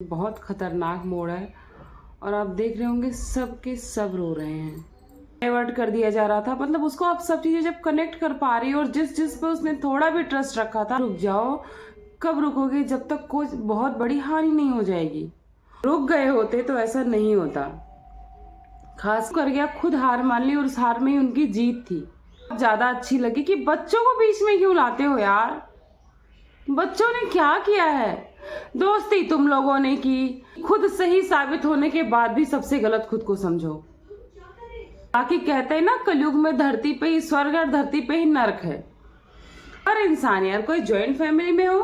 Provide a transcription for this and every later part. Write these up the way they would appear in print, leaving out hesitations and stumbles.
बहुत खतरनाक मोड़ है और आप देख रहे होंगे सब के सब रो रहे हैं। डाइवर्ट कर दिया जा रहा था, मतलब उसको आप सब चीजें जब कनेक्ट कर पा रही हो और जिस जिस पे उसने थोड़ा भी ट्रस्ट रखा था, रुक जाओ। कब रुकोगे? जब तक कोई बहुत बड़ी हानि नहीं हो जाएगी। रुक गए होते तो ऐसा नहीं होता। खास कर गया, खुद हार मान ली और उस हार में ही उनकी जीत थी। ज्यादा अच्छी लगी कि बच्चों को बीच में क्यों लाते हो यार। बच्चों ने क्या किया है? दोस्ती तुम लोगों ने की, खुद सही साबित होने के बाद भी सबसे गलत खुद को समझो। बाकी कहते हैं ना, कलयुग में धरती पे ही स्वर्ग और धरती पे ही नरक है। हर इंसान यार, कोई ज्वाइंट फैमिली में हो,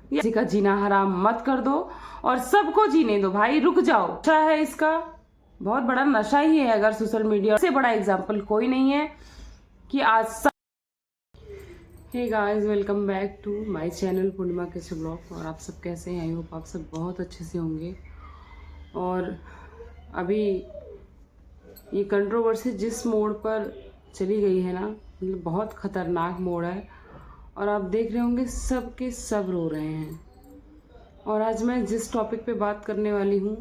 किसी का जीना हराम मत कर दो और सबको जीने दो भाई। रुक जाओ। अच्छा है, इसका बहुत बड़ा नशा ही है। अगर सोशल मीडिया से बड़ा एग्जाम्पल कोई नहीं है कि आज hey guys, welcome back to my channel Purnima कैसे ब्लॉग। और आप सब कैसे हैं? आई होप आप सब बहुत अच्छे से होंगे। और अभी ये कंट्रोवर्सी जिस मोड़ पर चली गई है ना, मतलब बहुत ख़तरनाक मोड़ है और आप देख रहे होंगे सब के सब रो रहे हैं। और आज मैं जिस टॉपिक पे बात करने वाली हूँ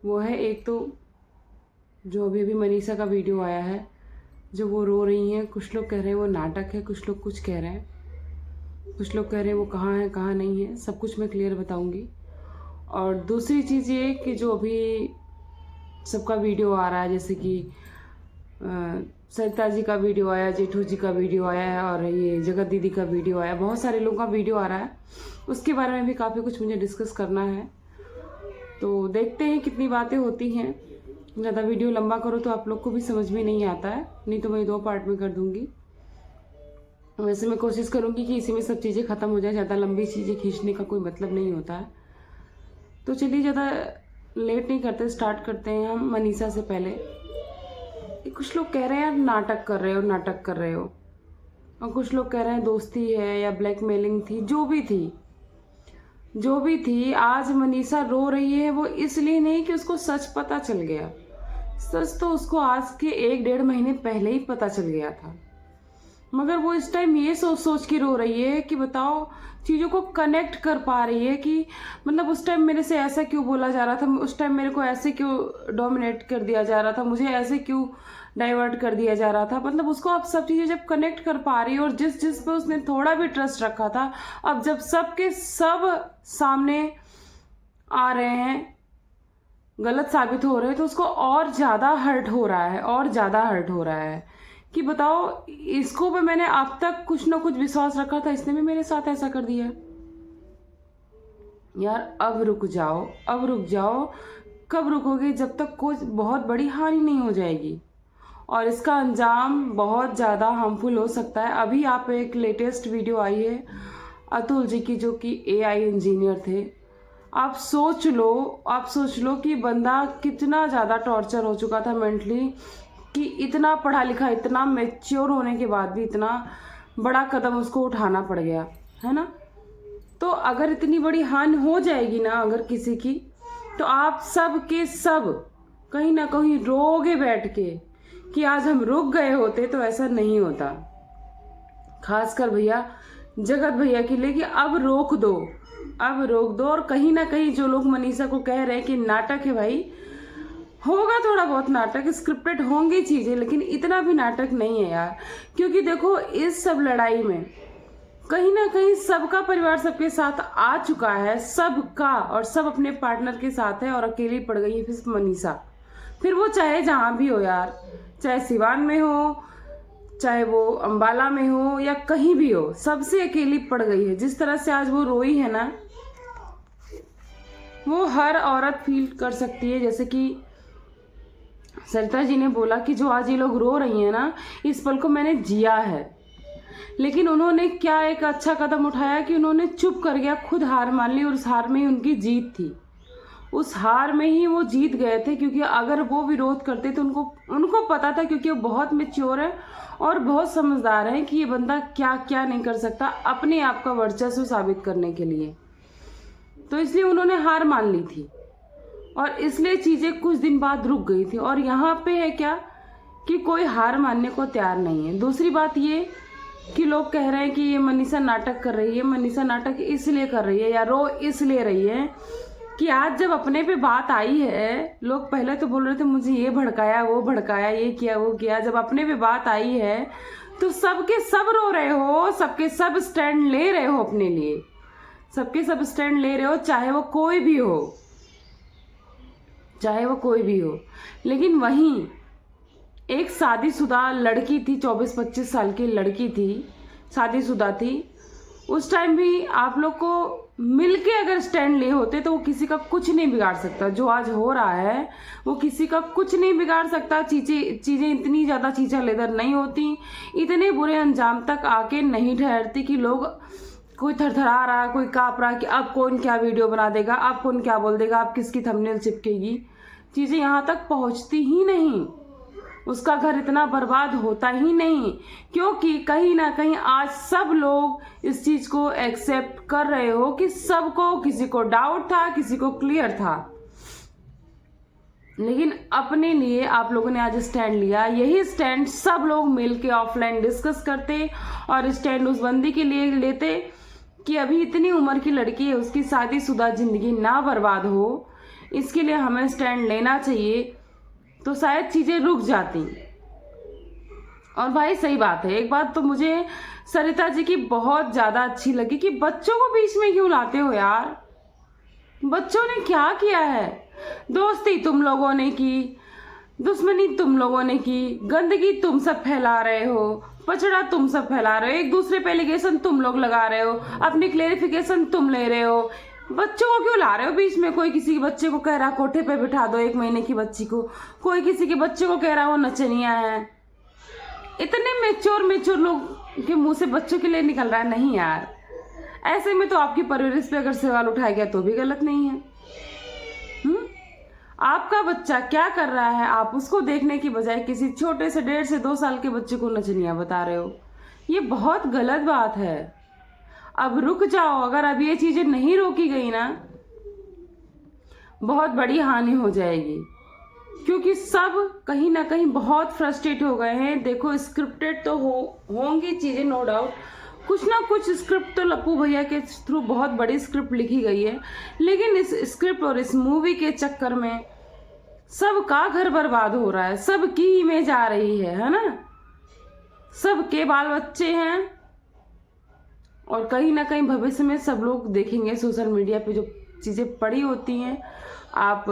वो है, एक तो जो अभी मनीषा का वीडियो आया है, जो वो रो रही हैं। कुछ लोग कह रहे हैं वो नाटक है, कुछ लोग कुछ कह रहे हैं, कुछ लोग कह रहे हैं वो कहाँ है कहाँ नहीं है। सब कुछ मैं क्लियर बताऊंगी। और दूसरी चीज़ ये कि जो अभी सबका वीडियो आ रहा है, जैसे कि सरिता जी का वीडियो आया, जेठू जी का वीडियो आया है और ये जगत दीदी का वीडियो आया, बहुत सारे लोगों का वीडियो आ रहा है। उसके बारे में भी काफ़ी कुछ मुझे डिस्कस करना है। तो देखते हैं कितनी बातें होती हैं। ज़्यादा वीडियो लंबा करो तो आप लोग को भी समझ में नहीं आता है, नहीं तो मैं 2 पार्ट में कर दूंगी। वैसे मैं कोशिश करूंगी कि इसी में सब चीज़ें ख़त्म हो जाए। ज़्यादा लंबी चीज़ें खींचने का कोई मतलब नहीं होता है। तो चलिए, ज़्यादा लेट नहीं करते, स्टार्ट करते हैं हम मनीषा से पहले। कुछ लोग कह रहे हैं यार नाटक कर रहे हो, नाटक कर रहे हो, और कुछ लोग कह रहे हैं दोस्ती है या ब्लैकमेलिंग थी। जो भी थी, आज मनीषा रो रही है वो इसलिए नहीं कि उसको सच पता चल गया। सच तो उसको आज के 1-1.5 महीने पहले ही पता चल गया था, मगर वो इस टाइम ये सोच सोच के रो रही है कि बताओ, चीज़ों को कनेक्ट कर पा रही है कि मतलब उस टाइम मेरे से ऐसा क्यों बोला जा रहा था, उस टाइम मेरे को ऐसे क्यों डोमिनेट कर दिया जा रहा था, मुझे ऐसे क्यों डाइवर्ट कर दिया जा रहा था। मतलब उसको आप सब चीज़ें जब कनेक्ट कर पा रही है और जिस जिस पे उसने थोड़ा भी ट्रस्ट रखा था, अब जब सबके सब सामने आ रहे हैं, गलत साबित हो रहे हैं, तो उसको और ज़्यादा हर्ट हो रहा है, और ज़्यादा हर्ट हो रहा है कि बताओ, इसको भी मैंने अब तक कुछ ना कुछ विश्वास रखा था, इसने भी मेरे साथ ऐसा कर दिया यार। अब रुक जाओ, अब रुक जाओ। कब रुकोगे? जब तक कोई बहुत बड़ी हानि नहीं हो जाएगी और इसका अंजाम बहुत ज़्यादा हार्मफुल हो सकता है। अभी आप एक लेटेस्ट वीडियो आई है अतुल जी की, जो कि AI इंजीनियर थे। आप सोच लो कि बंदा कितना ज़्यादा टॉर्चर हो चुका था मेंटली, कि इतना पढ़ा लिखा, इतना मैच्योर होने के बाद भी इतना बड़ा कदम उसको उठाना पड़ गया, है ना। तो अगर इतनी बड़ी हानि हो जाएगी ना अगर किसी की, तो आप सब के सब कहीं ना कहीं रोगे बैठ के कि आज हम रुक गए होते तो ऐसा नहीं होता। खासकर भैया, जगत भैया के लिए कि अब रोक दो, अब रोक दो। और कहीं ना कहीं जो लोग मनीषा को कह रहे हैं कि नाटक है, भाई होगा थोड़ा बहुत नाटक, स्क्रिप्टेड होंगी चीजें, लेकिन इतना भी नाटक नहीं है यार। क्योंकि देखो, इस सब लड़ाई में कहीं ना कहीं सबका परिवार सबके साथ आ चुका है, सबका, और सब अपने पार्टनर के साथ है, और अकेली पड़ गई है फिर मनीषा। फिर वो चाहे जहां भी हो यार, चाहे सिवान में हो, चाहे वो अंबाला में हो, या कहीं भी हो, सबसे अकेली पड़ गई है। जिस तरह से आज वो रोई है ना, वो हर औरत फील कर सकती है। जैसे कि सरिता जी ने बोला कि जो आज ये लोग रो रही हैं ना, इस पल को मैंने जिया है। लेकिन उन्होंने क्या एक अच्छा कदम उठाया कि उन्होंने चुप कर गया, खुद हार मान ली और उस हार में ही उनकी जीत थी। उस हार में ही वो जीत गए थे, क्योंकि अगर वो विरोध करते तो उनको पता था, क्योंकि वो बहुत मैच्योर है और बहुत समझदार है कि ये बंदा क्या क्या नहीं कर सकता अपने आप का वर्चस्व साबित करने के लिए। तो इसलिए उन्होंने हार मान ली थी और इसलिए चीज़ें कुछ दिन बाद रुक गई थी। और यहाँ पे है क्या कि कोई हार मानने को तैयार नहीं है। दूसरी बात ये कि लोग कह रहे हैं कि ये मनीषा नाटक कर रही है, मनीषा नाटक इसलिए कर रही है या रो इसलिए रही है कि आज जब अपने पे बात आई है, लोग पहले तो बोल रहे थे मुझे ये भड़काया वो भड़काया, ये किया वो किया, जब अपने पे बात आई है तो सबके सब रो रहे हो, सबके सब स्टैंड ले रहे हो अपने लिए, सबके सब स्टैंड ले रहे हो, चाहे वो कोई भी हो, चाहे वो कोई भी हो। लेकिन वहीं एक शादीशुदा लड़की थी, 24-25 साल की लड़की थी, शादीशुदा थी, उस टाइम भी आप लोग को मिलके अगर स्टैंड लिए होते तो वो किसी का कुछ नहीं बिगाड़ सकता। जो आज हो रहा है वो किसी का कुछ नहीं बिगाड़ सकता। चीज़ें इतनी ज़्यादा चीचा लेदर नहीं होती, इतने बुरे अंजाम तक आके नहीं ठहरती कि लोग कोई थरथरा रहा, कोई काँप रहा कि अब कौन क्या वीडियो बना देगा, अब कौन क्या बोल देगा, अब किसकी थंबनेल चिपकेगी। चीज़ें यहाँ तक पहुँचती ही नहीं, उसका घर इतना बर्बाद होता ही नहीं, क्योंकि कहीं ना कहीं आज सब लोग इस चीज़ को एक्सेप्ट कर रहे हो कि सबको, किसी को डाउट था, किसी को क्लियर था, लेकिन अपने लिए आप लोगों ने आज स्टैंड लिया। यही स्टैंड सब लोग मिलके ऑफलाइन डिस्कस करते और स्टैंड उस बंदी के लिए लेते कि अभी इतनी उम्र की लड़की है, उसकी शादीशुदा जिंदगी ना बर्बाद हो, इसके लिए हमें स्टैंड लेना चाहिए, तो शायद चीज़ें रुक जाती। और भाई सही बात है, एक बात तो मुझे सरिता जी की बहुत ज़्यादा अच्छी लगी कि बच्चों को बीच में क्यों लाते हो यार। बच्चों ने क्या किया है? दोस्ती तुम लोगों ने की, दुश्मनी तुम लोगों ने की, गंदगी तुम सब फैला रहे हो, पचड़ा तुम सब फैला रहे हो, एक दूसरे पे एलिगेशन तुम लोग लगा रहे हो, अपनी क्लेरिफिकेशन तुम ले रहे हो। बच्चों को क्यों ला रहे हो बीच में? कोई किसी के बच्चे को कह रहा कोठे पे बिठा दो 1 महीने की बच्ची को, कोई किसी के बच्चे को कह रहा वो नचनिया है। इतने मेच्योर लोग के मुंह से बच्चों के लिए निकल रहा है। नहीं यार, ऐसे में तो आपकी परवरिश पे अगर सवाल उठाया गया तो भी गलत नहीं है। आपका बच्चा क्या कर रहा है, आप उसको देखने की बजाय किसी छोटे से 1.5 से 2 साल के बच्चे को नचनिया बता रहे हो, ये बहुत गलत बात है। अब रुक जाओ, अगर अब ये चीजें नहीं रोकी गई ना, बहुत बड़ी हानि हो जाएगी, क्योंकि सब कहीं ना कहीं बहुत फ्रस्ट्रेट हो गए हैं। देखो स्क्रिप्टेड तो होंगी चीजें, नो डाउट, कुछ ना कुछ स्क्रिप्ट तो लप्पू भैया के थ्रू बहुत बड़ी स्क्रिप्ट लिखी गई है, लेकिन इस स्क्रिप्ट और इस मूवी के चक्कर में सबका घर बर्बाद हो रहा है, सबकी इमेज आ रही है ना, सबके बाल बच्चे हैं, और कहीं ना कहीं भविष्य में सब लोग देखेंगे सोशल मीडिया पे जो चीज़ें पड़ी होती हैं आप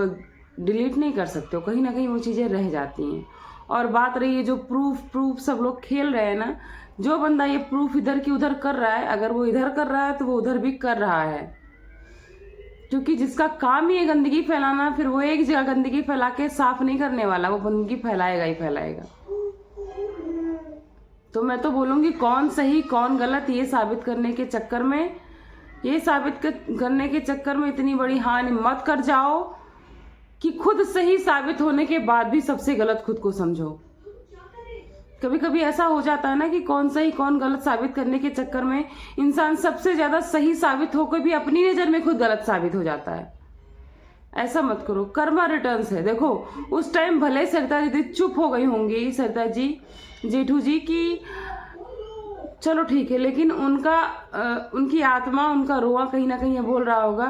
डिलीट नहीं कर सकते हो, कहीं ना कहीं वो चीज़ें रह जाती हैं। और बात रही है जो प्रूफ सब लोग खेल रहे हैं ना, जो बंदा ये प्रूफ इधर की उधर कर रहा है, अगर वो इधर कर रहा है तो वो उधर भी कर रहा है, क्योंकि जिसका काम ही है गंदगी फैलाना, फिर वो एक जगह गंदगी फैला के साफ नहीं करने वाला, वो गंदगी फैलाएगा ही फैलाएगा। तो मैं तो बोलूँगी कौन सही कौन गलत ये साबित करने के चक्कर में, करने के चक्कर में इतनी बड़ी हानि मत कर जाओ कि खुद सही साबित होने के बाद भी सबसे गलत खुद को समझो। कभी कभी ऐसा हो जाता है ना कि कौन सही कौन गलत साबित करने के चक्कर में इंसान सबसे ज्यादा सही साबित होकर भी अपनी नजर में खुद गलत साबित हो जाता है। ऐसा मत करो, कर्मा रिटर्न्स है। देखो उस टाइम भले सरिता दीदी चुप हो गई होंगी, सरिता जी जेठू जी की चलो ठीक है, लेकिन उनकी आत्मा, उनका रोआ कहीं ना कहीं ये बोल रहा होगा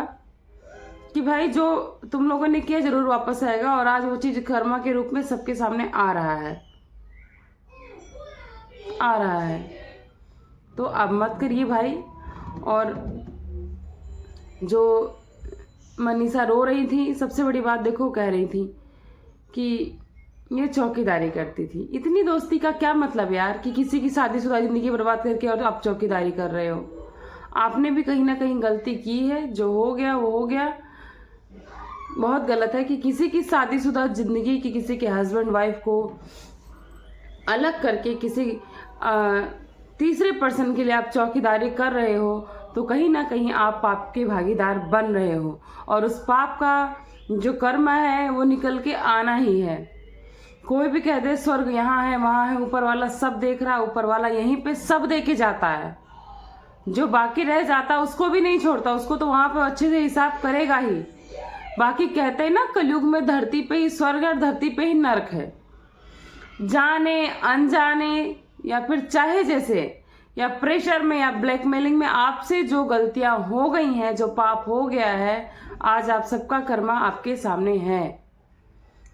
कि भाई जो तुम लोगों ने किया जरूर वापस आएगा, और आज वो चीज कर्मा के रूप में सबके सामने आ रहा है। तो अब मत करिए भाई। और जो मनीषा रो रही थी, सबसे बड़ी बात देखो कह रही थी कि ये चौकीदारी करती थी। इतनी दोस्ती का क्या मतलब यार कि किसी की शादीशुदा जिंदगी बर्बाद करके और आप चौकीदारी कर रहे हो। आपने भी कहीं ना कहीं गलती की है, जो हो गया वो हो गया। बहुत गलत है कि किसी की शादीशुदा जिंदगी की, किसी के हस्बैंड वाइफ को अलग करके किसी तीसरे पर्सन के लिए आप चौकीदारी कर रहे हो, तो कहीं ना कहीं आप पाप के भागीदार बन रहे हो, और उस पाप का जो कर्म है वो निकल के आना ही है। कोई भी कह दे स्वर्ग यहाँ है वहाँ है, ऊपर वाला सब देख रहा है, ऊपर वाला यहीं पे सब दे के जाता है। जो बाकी रह जाता उसको भी नहीं छोड़ता, उसको तो वहाँ पे अच्छे से हिसाब करेगा ही। बाकी कहते हैं ना कलयुग में धरती पे ही स्वर्ग और धरती पे ही नरक है। जाने अनजाने या फिर चाहे जैसे या प्रेशर में या ब्लैकमेलिंग में आपसे जो गलतियां हो गई हैं, जो पाप हो गया है, आज आप सबका कर्मा आपके सामने है।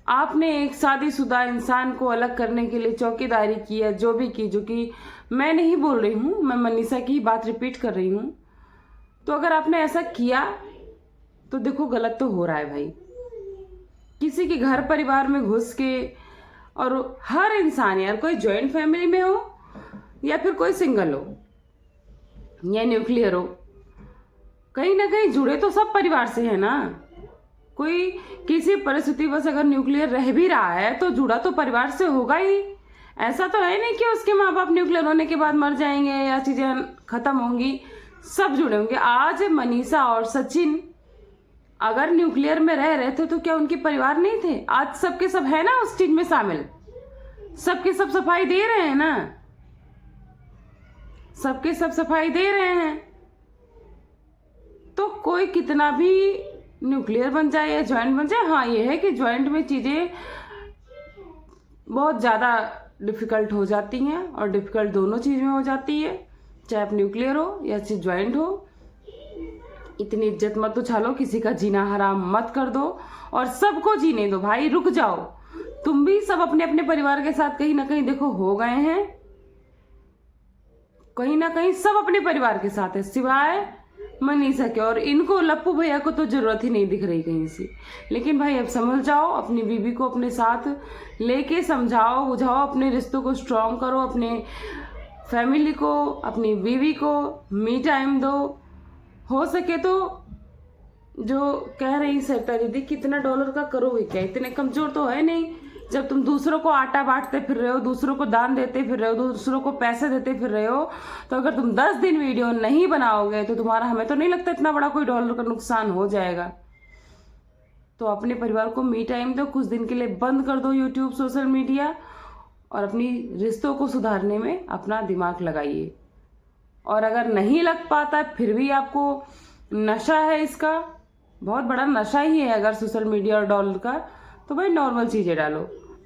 आपने एक शादीशुदा इंसान को अलग करने के लिए चौकीदारी की है, जो भी की, जो कि मैं नहीं बोल रही हूँ, मैं मनीषा की बात रिपीट कर रही हूँ। तो अगर आपने ऐसा किया तो देखो गलत तो हो रहा है भाई। किसी के घर परिवार में घुस के, और हर इंसान यार, कोई जॉइंट फैमिली में हो या फिर कोई सिंगल हो या न्यूक्लियर हो, कहीं ना कहीं जुड़े तो सब परिवार से है ना। कोई किसी परिस्थिति बस अगर न्यूक्लियर रह भी रहा है तो जुड़ा तो परिवार से होगा ही। ऐसा तो है नहीं कि उसके माँ बाप न्यूक्लियर होने के बाद मर जाएंगे या चीजें खत्म होंगी, सब जुड़े होंगे। आज मनीषा और सचिन अगर न्यूक्लियर में रह रहे थे तो क्या उनके परिवार नहीं थे? आज सबके सब है ना उस चीज में शामिल, सबके सब सफाई दे रहे हैं ना, सबके सब सफाई दे रहे हैं। तो कोई कितना भी न्यूक्लियर बन जाए या ज्वाइंट बन जाए, हाँ ये है कि ज्वाइंट में चीजें बहुत ज्यादा डिफिकल्ट हो जाती हैं, और डिफिकल्ट दोनों चीज में हो जाती है, चाहे आप न्यूक्लियर हो या चाहे ज्वाइंट हो। इतनी इज्जत मत उछालो, किसी का जीना हराम मत कर दो और सबको जीने दो भाई। रुक जाओ, तुम भी सब अपने अपने परिवार के साथ कहीं ना कहीं देखो हो गए हैं, कहीं ना कहीं सब अपने परिवार के साथ है, सिवाय मनीषा के। और इनको लप्पू भैया को तो जरूरत ही नहीं दिख रही कहीं से। लेकिन भाई अब समझ जाओ, अपनी बीवी को अपने साथ लेके समझाओ बुझाओ, अपने रिश्तों को स्ट्रॉन्ग करो, अपने फैमिली को, अपनी बीवी को मी टाइम दो। हो सके तो जो कह रही सरिता दीदी कितना डॉलर का करोगे क्या, इतने कमजोर तो है नहीं। जब तुम दूसरों को आटा बांटते फिर रहे हो, दूसरों को दान देते फिर रहे हो, दूसरों को पैसे देते फिर रहे हो, तो अगर तुम 10 दिन वीडियो नहीं बनाओगे तो तुम्हारा, हमें तो नहीं लगता इतना बड़ा कोई डॉलर का नुकसान हो जाएगा। तो अपने परिवार को मी टाइम दो, कुछ दिन के लिए बंद कर दो यूट्यूब, सोशल मीडिया, और अपनी रिश्तों को सुधारने में अपना दिमाग लगाइए। और अगर नहीं लग पाता फिर भी आपको नशा है, इसका बहुत बड़ा नशा ही है अगर सोशल मीडिया और डॉलर का, तो भाई नॉर्मल चीजें डालो,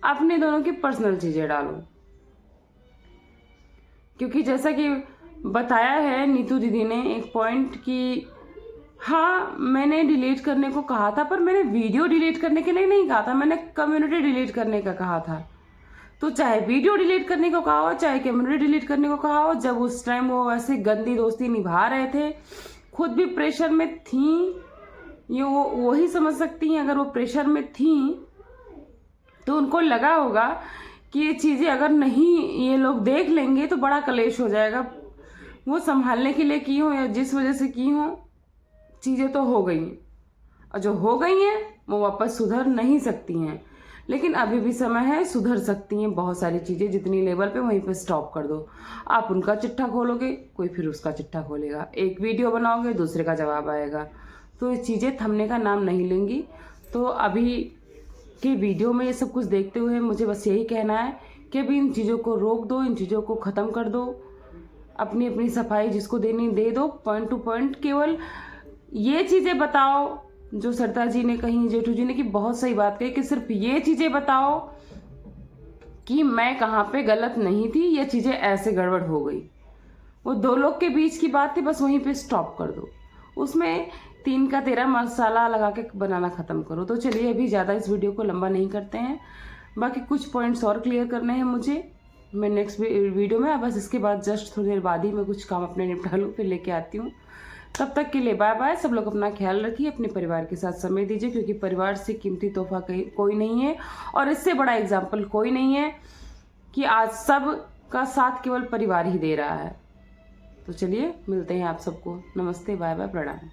अपने दोनों की पर्सनल चीजें डालो। क्योंकि जैसा कि बताया है नीतू दीदी ने एक पॉइंट कि हाँ मैंने डिलीट करने को कहा था, पर मैंने वीडियो डिलीट करने के लिए नहीं कहा था, मैंने कम्युनिटी डिलीट करने का कहा था। तो चाहे वीडियो डिलीट करने को कहा हो, चाहे कम्युनिटी डिलीट करने को कहा हो, जब उस टाइम वो ऐसे गंदी दोस्ती निभा रहे थे, खुद भी प्रेशर में थी, ये वो ही समझ सकती हैं। अगर वो प्रेशर में थी तो उनको लगा होगा कि ये चीज़ें अगर नहीं ये लोग देख लेंगे तो बड़ा कलेश हो जाएगा। वो संभालने के लिए की हो या जिस वजह से की हो, चीज़ें तो हो गई हैं, और जो हो गई हैं वो वापस सुधर नहीं सकती हैं। लेकिन अभी भी समय है, सुधर सकती हैं बहुत सारी चीज़ें। जितनी लेवल पे वहीं पे स्टॉप कर दो। आप उनका चिट्ठा खोलोगे, कोई फिर उसका चिट्ठा खोलेगा, एक वीडियो बनाओगे दूसरे का जवाब आएगा, तो ये चीज़ें थमने का नाम नहीं लेंगी। तो अभी के वीडियो में ये सब कुछ देखते हुए मुझे बस यही कहना है कि अभी इन चीज़ों को रोक दो, इन चीज़ों को ख़त्म कर दो, अपनी अपनी सफाई जिसको देनी दे दो, पॉइंट टू पॉइंट। केवल ये चीज़ें बताओ जो सरिता जी ने कही, जेठू जी ने, कि बहुत सही बात कही कि सिर्फ ये चीज़ें बताओ कि मैं कहाँ पे गलत नहीं थी, ये चीज़ें ऐसे गड़बड़ हो गई। वो दो लोग के बीच की बात थी, बस वहीं पे स्टॉप कर दो, उसमें 3 का 13 मसाला लगा के बनाना ख़त्म करो। तो चलिए अभी ज़्यादा इस वीडियो को लंबा नहीं करते हैं, बाकी कुछ पॉइंट्स और क्लियर करने हैं मुझे, मैं नेक्स्ट वीडियो में, बस इसके बाद जस्ट थोड़ी देर बाद ही मैं कुछ काम अपने निपटा लूँ, फिर लेके आती हूँ। तब तक के लिए बाय बाय। सब लोग अपना ख्याल रखिए, अपने परिवार के साथ समय दीजिए, क्योंकि परिवार से कीमती तोहफा कोई नहीं है, और इससे बड़ा एग्जाम्पल कोई नहीं है कि आज सब का साथ केवल परिवार ही दे रहा है। तो चलिए मिलते हैं आप सबको, नमस्ते, बाय बाय, प्रणाम।